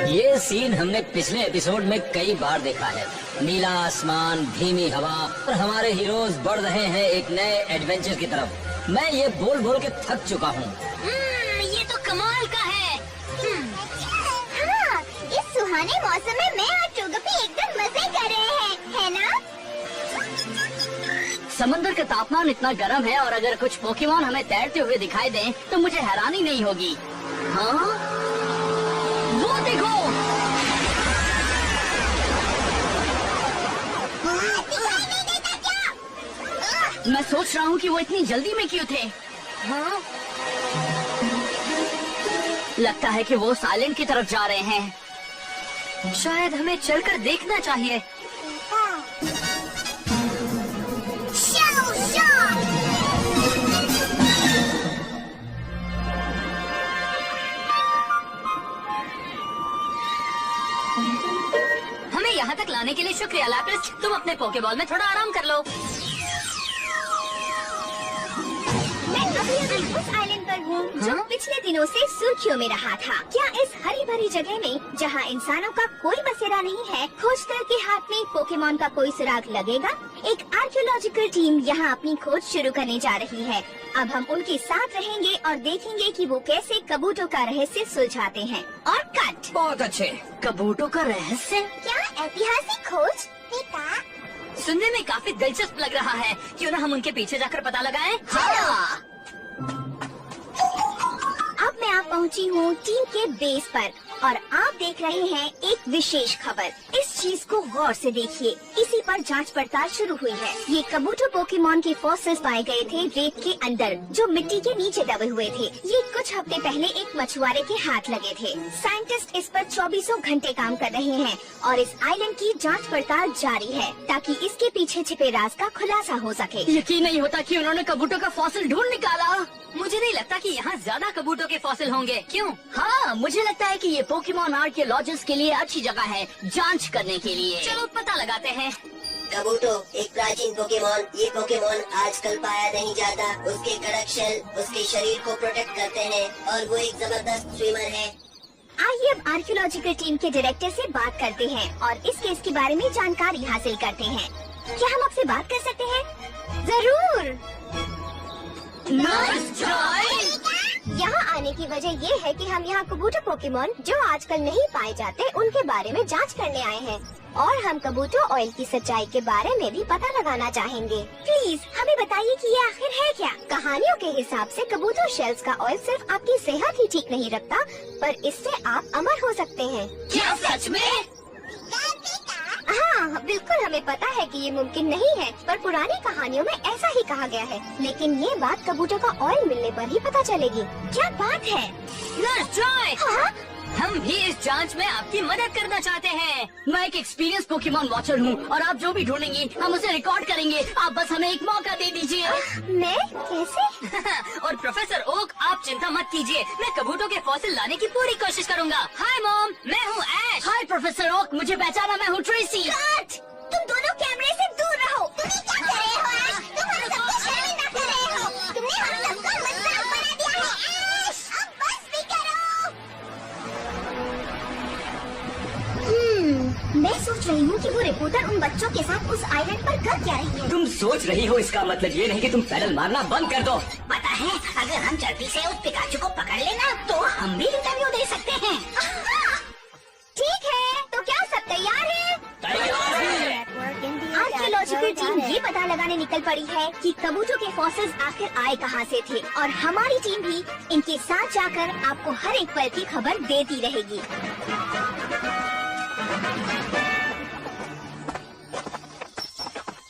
ये सीन हमने पिछले एपिसोड में कई बार देखा है। नीला आसमान, धीमी हवा और हमारे हीरोज बढ़ रहे हैं एक नए एडवेंचर की तरफ। मैं ये बोल बोल के थक चुका हूँ। ये तो कमाल का है। हाँ, इस सुहाने मौसम में मैं और टोगपी एकदम मजे कर रहे हैं, है ना? समंदर का तापमान इतना गर्म है और अगर कुछ पोकेमॉन हमें तैरते हुए दिखाई दें तो मुझे हैरानी नहीं होगी। हाँ, वो देखो। दिखाई नहीं देता क्या? मैं सोच रहा हूँ कि वो इतनी जल्दी में क्यों थे। हाँ? लगता है कि वो साइलेंट की तरफ जा रहे हैं। शायद हमें चलकर देखना चाहिए। हमें यहाँ तक लाने के लिए शुक्रिया लैपिस। तुम अपने पोकेबॉल में थोड़ा आराम कर लो। मैं अभी उस आइलैंड पर हूँ जो पिछले दिनों से सुर्खियों में रहा था। क्या इस हरी भरी जगह में जहाँ इंसानों का कोई बसेरा नहीं है, खोजकर के हाथ में पोकेमॉन का कोई सुराग लगेगा? एक आर्कियोलॉजिकल टीम यहाँ अपनी खोज शुरू करने जा रही है। अब हम उनके साथ रहेंगे और देखेंगे कि वो कैसे कबूटों का रहस्य सुलझाते हैं। और कट। बहुत अच्छे। कबूटों का रहस्य? क्या ऐतिहासिक खोज? पिता, सुनने में काफी दिलचस्प लग रहा है। क्यों न हम उनके पीछे जाकर पता लगाएं? हाँ। अब मैं आप पहुंची हूँ टीम के बेस पर और आप देख रहे हैं एक विशेष खबर। इस चीज को गौर से देखिए। इसी पर जांच पड़ताल शुरू हुई है। ये कबूतर पोकेमॉन के फॉसिल्स पाए गए थे रेत के अंदर, जो मिट्टी के नीचे दबे हुए थे। ये कुछ हफ्ते पहले एक मछुआरे के हाथ लगे थे। साइंटिस्ट इस पर 24 घंटे काम कर रहे हैं और इस आइलैंड की जांच पड़ताल जारी है ताकि इसके पीछे छिपे राज का खुलासा हो सके। यकीन नहीं होता कि उन्होंने कबूतरों का फॉसिल ढूंढ निकाला। मुझे नहीं लगता कि यहाँ ज्यादा कबूतरों के फॉसिल होंगे। क्यों? हाँ, मुझे लगता है कि ये पोकेमॉन आर्कियोलॉजिस्ट के लिए अच्छी जगह है जांच करने के लिए। चलो पता लगाते हैं। कबूटो एक प्राचीन पोकेमॉन। ये पोकेमॉन आजकल पाया नहीं जाता। उसके कड़क शेल उसके शरीर को प्रोटेक्ट करते हैं और वो एक जबरदस्त स्विमर है। आइए अब आर्कियोलॉजिकल टीम के डायरेक्टर से बात करते हैं और इस केस के बारे में जानकारी हासिल करते हैं। क्या हम आपसे बात कर सकते हैं? जरूर। Nurse Joy! यहाँ आने की वजह ये है कि हम यहाँ कबूतर पोकेमॉन जो आजकल नहीं पाए जाते उनके बारे में जांच करने आए हैं और हम कबूतर ऑयल की सच्चाई के बारे में भी पता लगाना चाहेंगे। प्लीज हमें बताइए कि ये आखिर है क्या? कहानियों के हिसाब से कबूतर शेल्स का ऑयल सिर्फ आपकी सेहत ही ठीक नहीं रखता, पर इससे आप अमर हो सकते हैं। क्या सच में? हाँ बिल्कुल, हमें पता है कि ये मुमकिन नहीं है, पर पुरानी कहानियों में ऐसा ही कहा गया है। लेकिन ये बात कबूतर का ऑयल मिलने पर ही पता चलेगी। क्या बात है? Nurse Joy! हाँ? हम भी इस जांच में आपकी मदद करना चाहते हैं। मैं एक एक्सपीरियंस पोकेमॉन वॉचर हूँ और आप जो भी ढूंढेंगी हम उसे रिकॉर्ड करेंगे। आप बस हमें एक मौका दे दीजिए। मैं? कैसे? और प्रोफेसर ओक, आप चिंता मत कीजिए, मैं कबूतरों के फॉसिल लाने की पूरी कोशिश करूँगा। हाय मॉम, मैं हूँ ऐश। हाय प्रोफेसर ओक, मुझे पहचाना, मैं हूँ ट्रेसी। कट! तुम दोनों कैमरे से दूर रहो। तुम ये क्या कर रहे हो ऐश? तुम हम सबको शर्मिंदा कर रहे हो। तुमने हम सबका मजाक बना दिया है ऐश। अब बस भी करो। मैं सोच रही हूँ कि वो रिपोर्टर उन बच्चों के साथ उस आइलैंड पर कर क्या रही है। तुम सोच रही हो, इसका मतलब ये नहीं कि तुम पैडल मारना बंद कर दो। पता है, अगर हम चर्बी से उस पिकाचू को पकड़ लेना तो हम भी इंटरव्यू दे सकते हैं। ठीक है, तो क्या सब तैयार है? आर्कियोलॉजिकल टीम ये पता लगाने निकल पड़ी है कि कबूतरों के फॉसिल्स आखिर आए कहां से थे और हमारी टीम भी इनके साथ जाकर आपको हर एक पल की खबर देती रहेगी।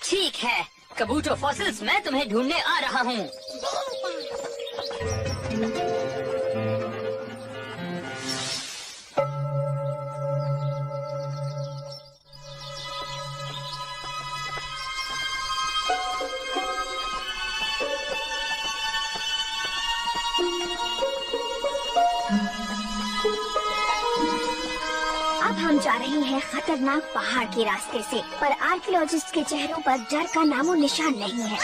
ठीक है कबूतर फॉसिल्स, मैं तुम्हें ढूंढने आ रहा हूँ। अब हम जा रहे हैं खतरनाक पहाड़ के रास्ते से, पर आर्कियोलॉजिस्ट के चेहरों पर डर का नामो निशान नहीं है।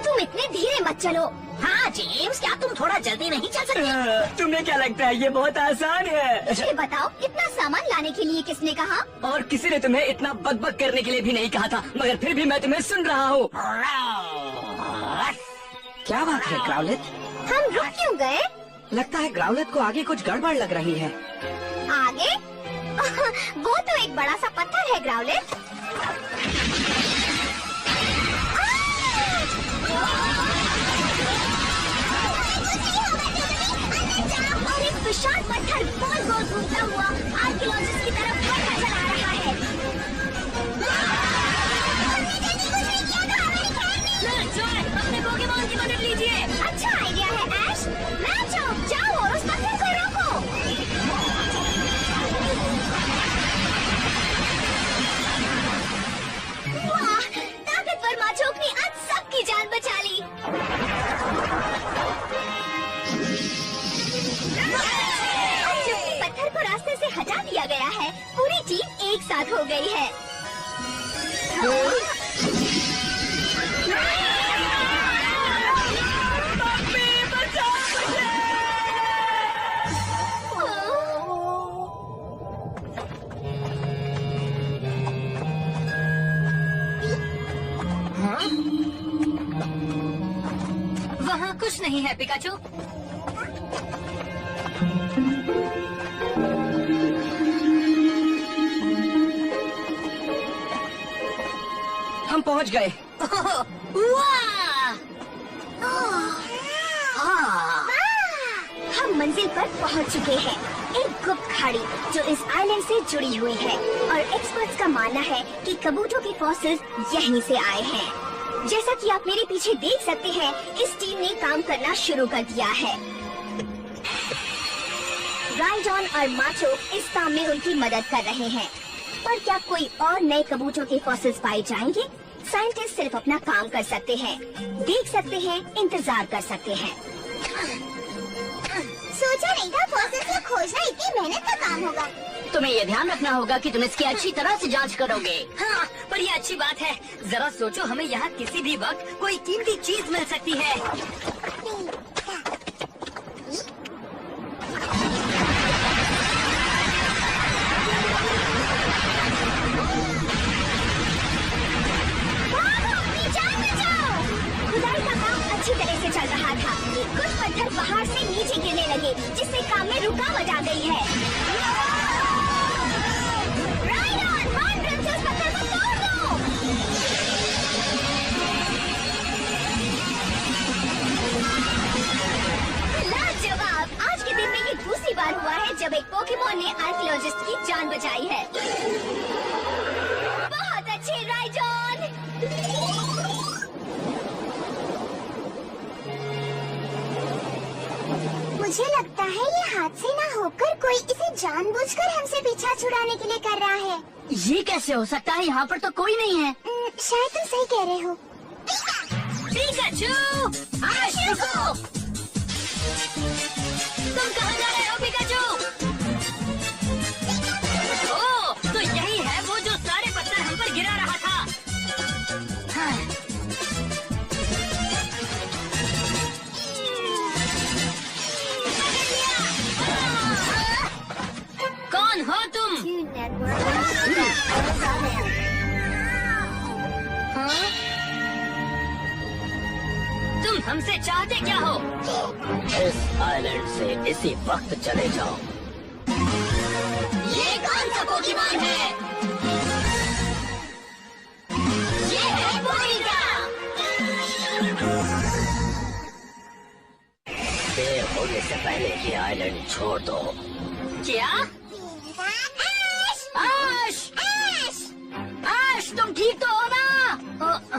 तुम इतने धीरे मत चलो। हाँ जेम्स, क्या तुम थोड़ा जल्दी नहीं चल सकते? तुम्हें क्या लगता है ये बहुत आसान है? मुझे बताओ, इतना सामान लाने के लिए किसने कहा? और किसी ने तुम्हें इतना बकबक करने के लिए भी नहीं कहा था, मगर फिर भी मैं तुम्हें सुन रहा हूँ। क्या बात है ग्राउलेट? हम रुक क्यों गए? लगता है ग्राउलेट को आगे कुछ गड़बड़ लग रही है। आगे? वो तो एक बड़ा सा पत्थर है ग्राउलेट। और एक विशाल पत्थर गोल गोल घूमता हुआ आर्कियोलॉजिस्ट की तरफ बढ़ता चला रहा है। अपने पोकेमॉन की मदद लीजिए। अच्छा आइडिया है ऐश। मैचो, जाओ और उस पत्थर को रोको। वाह, ताकतवर माचोक ने आज सबकी जान बचा ली। अब जबकि पत्थर को रास्ते से हटा दिया गया है, पूरी टीम एक साथ हो गई है। वहाँ कुछ नहीं है पिकाचू। हम पहुँच गए। हम मंजिल पर पहुंच चुके हैं। एक गुप्त खाड़ी जो इस आइलैंड से जुड़ी हुई है और एक्सपर्ट्स का मानना है कि कबूतरों के फॉसिल्स यहीं से आए हैं। जैसा कि आप मेरे पीछे देख सकते हैं, इस टीम ने काम करना शुरू कर दिया है। राइडॉन और माचो इस काम में उनकी मदद कर रहे हैं। पर क्या कोई और नए कबूतरों के फॉसिल्स पाए जाएंगे? साइंटिस्ट सिर्फ अपना काम कर सकते हैं, देख सकते हैं, इंतजार कर सकते हैं। सोचा नहीं था फॉसिल्स को खोजना इतनी मेहनत का काम होगा। तुम्हें ये ध्यान रखना होगा कि तुम इसकी अच्छी तरह से जांच करोगे। हाँ, पर ये अच्छी बात है। जरा सोचो, हमें यहाँ किसी भी वक्त कोई कीमती चीज मिल सकती है। खुदाई का काम अच्छी तरह से चल रहा था कि कुछ पत्थर पहाड़ से नीचे गिरने लगे, जिससे काम में रुकावट आ गई है। राइडॉन, हार्ड ड्रिल से उस पत्थर को तोड़ दो। लाजवाब! आज के दिन में ये दूसरी बार हुआ है जब एक पोकेमॉन ने आर्कियोलॉजिस्ट की जान बचाई है। बहुत अच्छे राइडॉन। मुझे लगता है ये हादसे न होकर कोई इसे जानबूझकर हमसे पीछा छुड़ाने के लिए कर रहा है। ये कैसे हो सकता है? यहाँ पर तो कोई नहीं है। शायद तुम सही कह रहे हो। पिकाचू, आज रुको। तुम कहाँ जा रहे हो पिकाचू? ओह, तो यही है वो जो सारे पत्थर हम पर गिरा रहा था। हाँ। कौन हो तुम? हाँ? तुम हमसे चाहते क्या हो? इस आइलैंड से इसी वक्त चले जाओ। ये कौन सा पोकेमॉन है? ये है बोरिंगा। देर होने से पहले ये आइलैंड छोड़ दो। क्या? आश, तुम ठीक तो हो ना?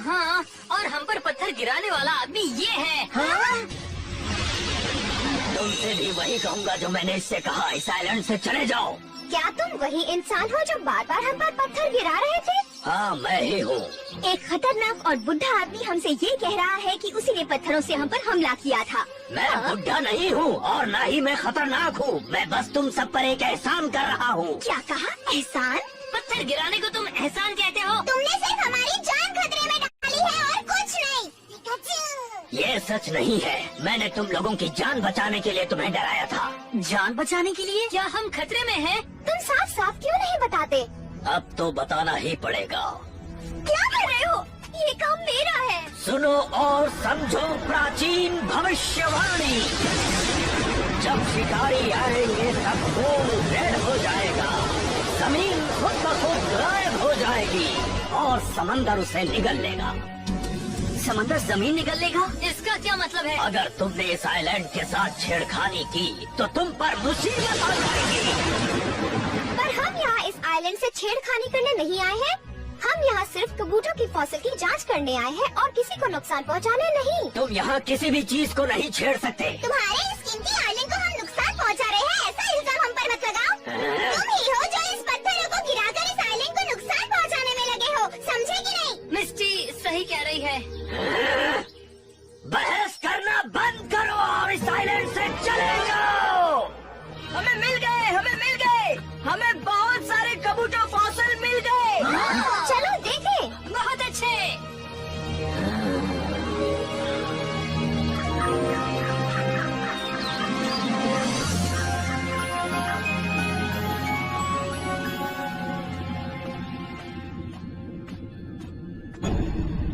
हाँ, और हम पर पत्थर गिराने वाला आदमी ये है। हाँ? तुमसे भी वही कहूँगा जो मैंने इससे कहा, इस आइलैंड से चले जाओ। क्या तुम वही इंसान हो जो बार बार हम पर पत्थर गिरा रहे थे? हाँ, मैं ही हूँ। एक खतरनाक और बुढ़ा आदमी हमसे ये कह रहा है कि उसी ने पत्थरों से हम पर हमला किया था। मैं बुढ़ा नहीं हूँ और न ही मैं खतरनाक हूँ। मैं बस तुम सब पर एक एहसान कर रहा हूँ। क्या कहा? एहसान? पत्थर गिराने को तुम एहसान कहते हो? तुमने सिर्फ हमारी जान खतरे में सच नहीं है। मैंने तुम लोगों की जान बचाने के लिए तुम्हें डराया था। जान बचाने के लिए? क्या हम खतरे में हैं? तुम साफ साफ क्यों नहीं बताते? अब तो बताना ही पड़ेगा। क्या कर रहे हो? ये काम मेरा है। सुनो और समझो प्राचीन भविष्यवाणी। जब शिकारी आएंगे तब खून रेड हो जाएगा, जमीन खुद ब खुद गायब हो जाएगी और समंदर उसे निगल लेगा। समंदर जमीन निगल लेगा? इसका क्या मतलब है? अगर तुमने इस आइलैंड के साथ छेड़खानी की तो तुम पर मुसीबत आ जाएगी। पर हम यहाँ इस आइलैंड से छेड़खानी करने नहीं आए हैं। हम यहाँ सिर्फ कबूतरों की फॉसिल की जांच करने आए हैं और किसी को नुकसान पहुँचाने नहीं। तुम यहाँ किसी भी चीज को नहीं छेड़ सकते। तुम्हारे इस कीमती आइलैंड को हम नुकसान पहुँचा रहे हैं, ऐसा इल्जाम हम पर मत लगाओ। तुम ही हो जो इस पत्थरों को गिराकर इस आइलैंड को नुकसान पहुँचाने में लगे हो, समझे कि नहीं? मिस्टी सही कह रही है। बहस करना बंद करो और इस आइलैंड से चले जाओ। हमें मिल गए, हमें मिल गए, हमें बहुत सारे कबूतर फॉसिल मिल गए। चलो देखें। बहुत अच्छे।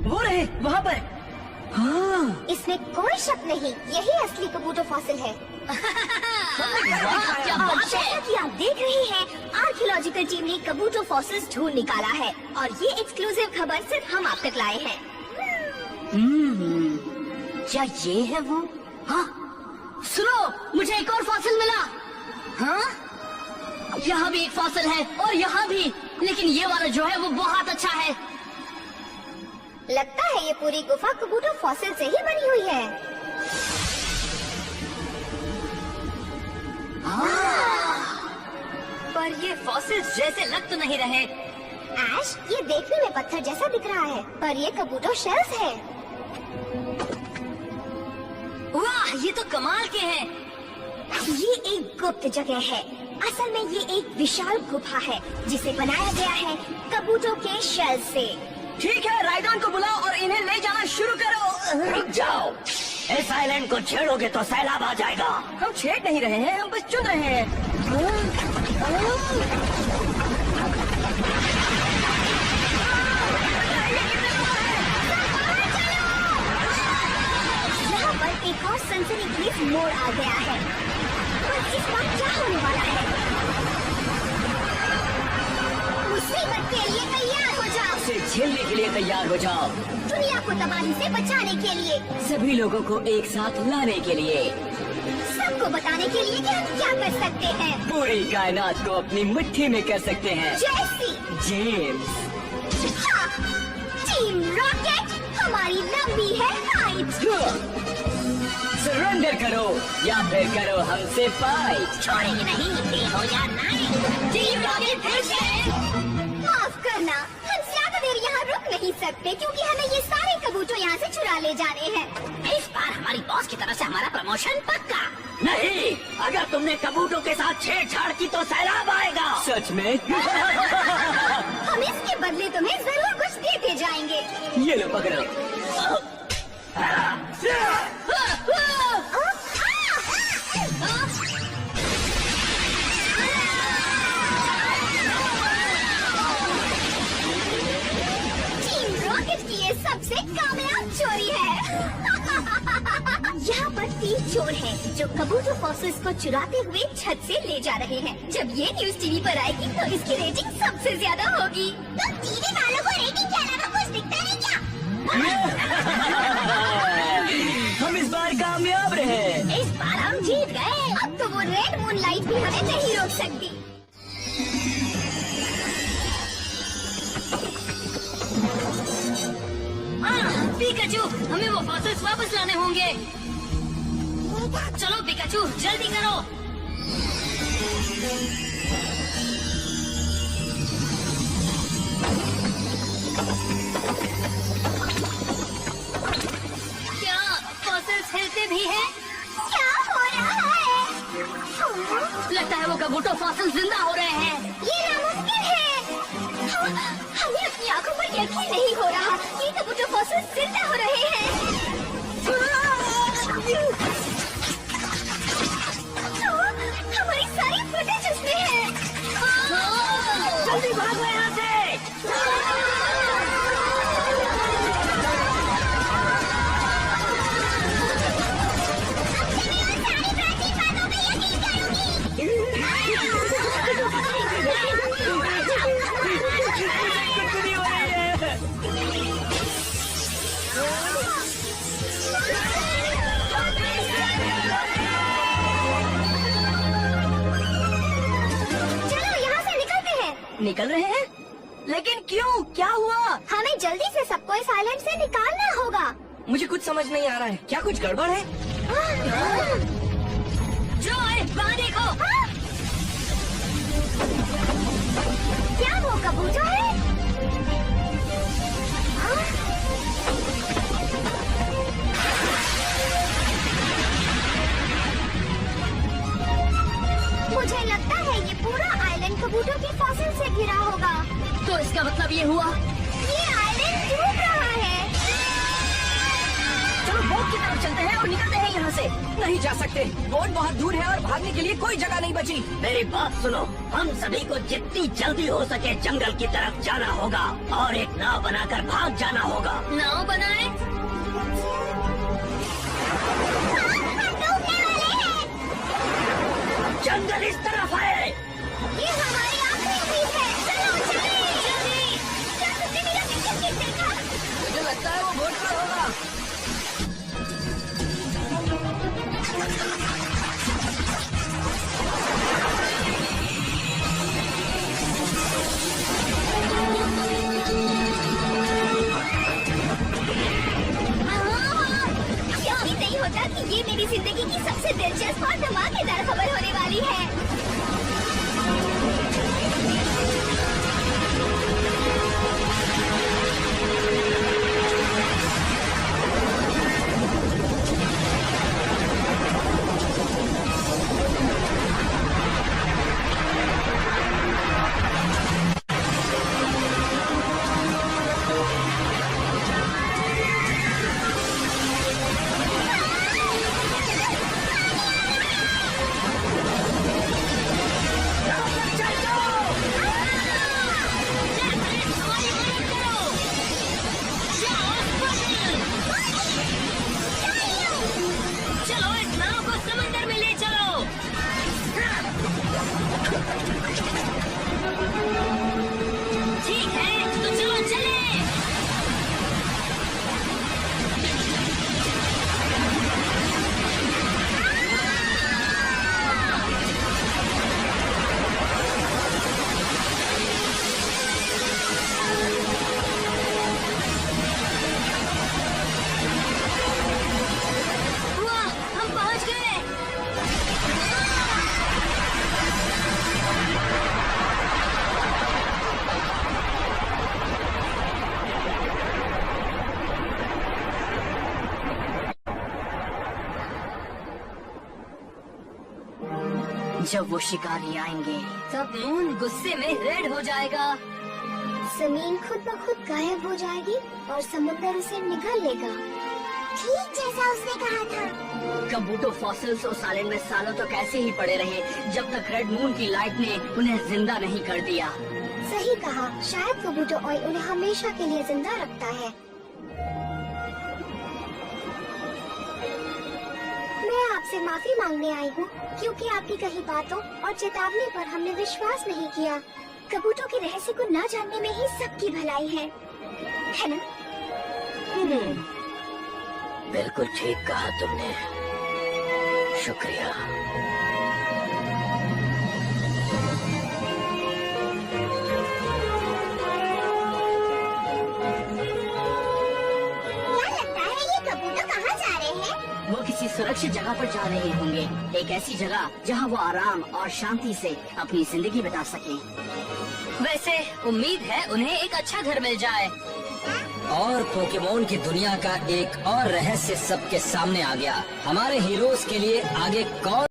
वो रहे वहाँ पर। हाँ। इसमें कोई शक नहीं, यही असली कबूतर फॉसिल है। वाह, क्या बात है। जैसा कि आप देख रहे हैं, आर्कियोलॉजिकल टीम ने कबूतर फॉसिल्स ढूंढ निकाला है और ये एक्सक्लूसिव खबर सिर्फ हम आप तक लाए हैं। क्या ये है वो? हाँ, सुनो, मुझे एक और फॉसिल मिला। हाँ, यहाँ भी एक फॉसिल है और यहाँ भी, लेकिन ये वाला जो है वो बहुत अच्छा है। लगता है ये पूरी गुफा कबूतर फॉसिल से ही बनी हुई है। पर ये फॉसिल्स जैसे लग तो नहीं रहे। ऐश, ये देखने में पत्थर जैसा दिख रहा है, पर ये कबूतर शेल्स है। वाह, ये तो कमाल के हैं। ये एक गुप्त जगह है। असल में ये एक विशाल गुफा है जिसे बनाया गया है कबूतरों के शेल से। ठीक है, राइडन को बुलाओ और इन्हें ले जाना शुरू करो। रुक जाओ, इस आइलैंड को छेड़ोगे तो सैलाब आ जाएगा। हम छेड़ नहीं रहे हैं, हम बस चुन रहे हैं। यहाँ पर एक और सनसनीखेज मोड़ आ गया है। पर इस बार क्या होने वाला है? मुसीबत के लिए तैयार हो जाओ। इसे झेलने के लिए तैयार हो जाओ। दुनिया को तबाही से बचाने के लिए, सभी लोगों को एक साथ लाने के लिए, सबको बताने के लिए कि हम क्या कर सकते हैं। पूरी कायनात को अपनी मुट्ठी में कर सकते हैं। जैसी जेम्स, हाँ, टीम रॉकेट, हमारी लंबी है हाइट। सरेंडर करो या फिर करो हमसे फाइट। छोड़ेंगे नहीं, डे हो या नाइट। टीम रॉकेट फिर से। माफ करना, हम ज्यादा देर यहाँ रुक नहीं सकते क्योंकि हमें ये सारे कबूतर यहाँ से चुरा ले जाने हैं। इस बार हमारी बॉस की तरफ से हमारा प्रमोशन पक्का। नहीं, अगर तुमने कबूतरों के साथ छेड़छाड़ की तो सैलाब आएगा। सच में? हम इसके बदले तुम्हें जरूर कुछ देते जाएंगे। ये लो पकड़ो। टीम रॉकेट की ये सबसे कामयाब चोरी है। यहाँ पर 3 चोर हैं जो कबूतर फॉसिल्स को चुराते हुए छत से ले जा रहे हैं। जब ये न्यूज टीवी पर आएगी तो इसकी रेटिंग सबसे ज्यादा होगी। तो टीवी वालों को रेटिंग के अलावा कुछ दिखता नहीं क्या? हम इस बार कामयाब रहे। इस बार हम जीत गए। अब तो वो रेड मून लाइट भी हमें नहीं रोक सकती। पिकाचू, हमें वो फॉसिल्स वापस लाने होंगे। चलो पिकाचू, जल्दी करो। क्या फॉसिल्स हिलते भी हैं? क्या हो रहा है? लगता है वो कबूतर फॉसिल जिंदा हो रहे हैं। ये नामुमकिन है। हमें अपनी आंखों पर यकीन नहीं हो रहा। ये कबूतर फॉसिल जिंदा हो रहे हैं। निकल रहे हैं? लेकिन क्यों? क्या हुआ? हमें जल्दी से सबको इस आइलैंड से निकालना होगा। मुझे कुछ समझ नहीं आ रहा है। क्या कुछ गड़बड़ है? जॉय, वहाँ देखो। क्या वो कबूतर है? मुझे लगता है ये पूरा आइलैंड कबूतर के फॉसिल से घिरा होगा। तो इसका मतलब ये हुआ ये आइलैंड डूब रहा है। चलो बोट की तरफ चलते हैं और निकलते हैं यहाँ से। नहीं जा सकते, बोट बहुत दूर है और भागने के लिए कोई जगह नहीं बची। मेरी बात सुनो, हम सभी को जितनी जल्दी हो सके जंगल की तरफ जाना होगा और एक नाव बनाकर भाग जाना होगा। नाव बनाए? जंगल इस तरफ है। ये हमारी आखिरी उम्मीद है। चलो चलें। क्या तुमने मेरा पिक्चर किट देखा? मुझे लगता है वो बोट पर होगा। यकीन नहीं होता कि ये मेरी जिंदगी की सबसे दिलचस्प और धमाकेदार खबर होने वाली है। चलो इस नाव को समंदर में ले चलो। ठीक है, तो चलो चले। वाह, हम पहुंच गए। जब वो शिकारी आएंगे तब मून गुस्से में रेड हो जाएगा। जमीन खुद ब खुद गायब हो जाएगी और समुंदर उसे निगल लेगा, ठीक जैसा उसने कहा था। कबूतो फॉसिल्स उस आइलैंड में सालों तक ऐसे ही पड़े रहे जब तक रेड मून की लाइट ने उन्हें जिंदा नहीं कर दिया। सही कहा, शायद कबूतर ऑयल उन्हें हमेशा के लिए जिंदा रखता है। मैं आपसे माफी मांगने आई हूँ क्योंकि आपकी कही बातों और चेतावनी पर हमने विश्वास नहीं किया। कबूतरों के रहस्य को न जानने में ही सबकी भलाई है ना? बिल्कुल ठीक कहा तुमने, शुक्रिया। क्या लगता है ये कबूतर कहाँ जा रहे हैं? वो किसी सुरक्षित जगह पर जा रहे होंगे, एक ऐसी जगह जहां वो आराम और शांति से अपनी जिंदगी बिता सके। वैसे उम्मीद है उन्हें एक अच्छा घर मिल जाए। और पोकेमोन की दुनिया का एक और रहस्य सबके सामने आ गया। हमारे हीरोज के लिए आगे कौन